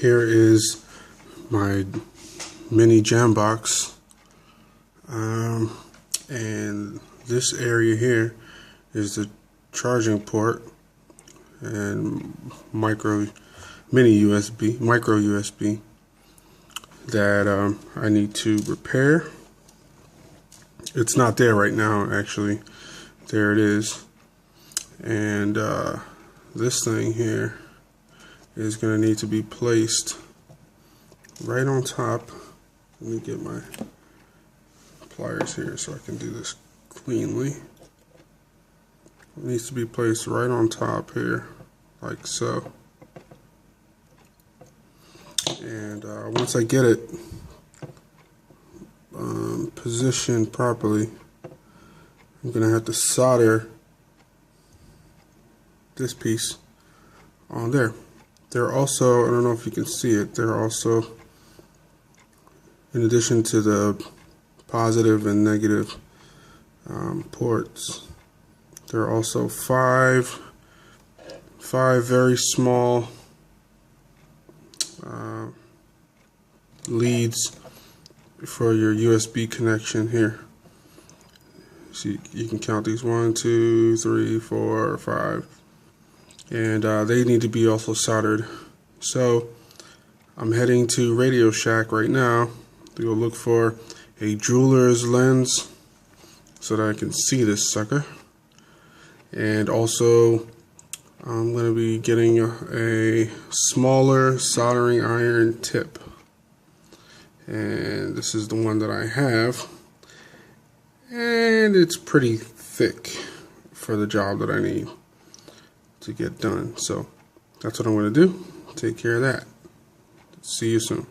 Here is my mini Jambox, and this area here is the charging port and micro USB that I need to repair. It's not there right now, actually. There it is. And this thing here is going to need to be placed right on top. Let me get my pliers here so I can do this cleanly. It needs to be placed right on top here, like so. And once I get it positioned properly, I'm going to have to solder this piece on there. There are also, I don't know if you can see it, there are also, in addition to the positive and negative ports, there are also five very small leads for your USB connection here. So you can count these 1, 2, 3, 4, 5, and they need to be also soldered. So I'm heading to Radio Shack right now to go look for a jeweler's lens so that I can see this sucker. And also I'm going to be getting a smaller soldering iron tip, and this is the one that I have, and it's pretty thick for the job that I need to get done. So that's what I'm going to do. Take care of that. See you soon.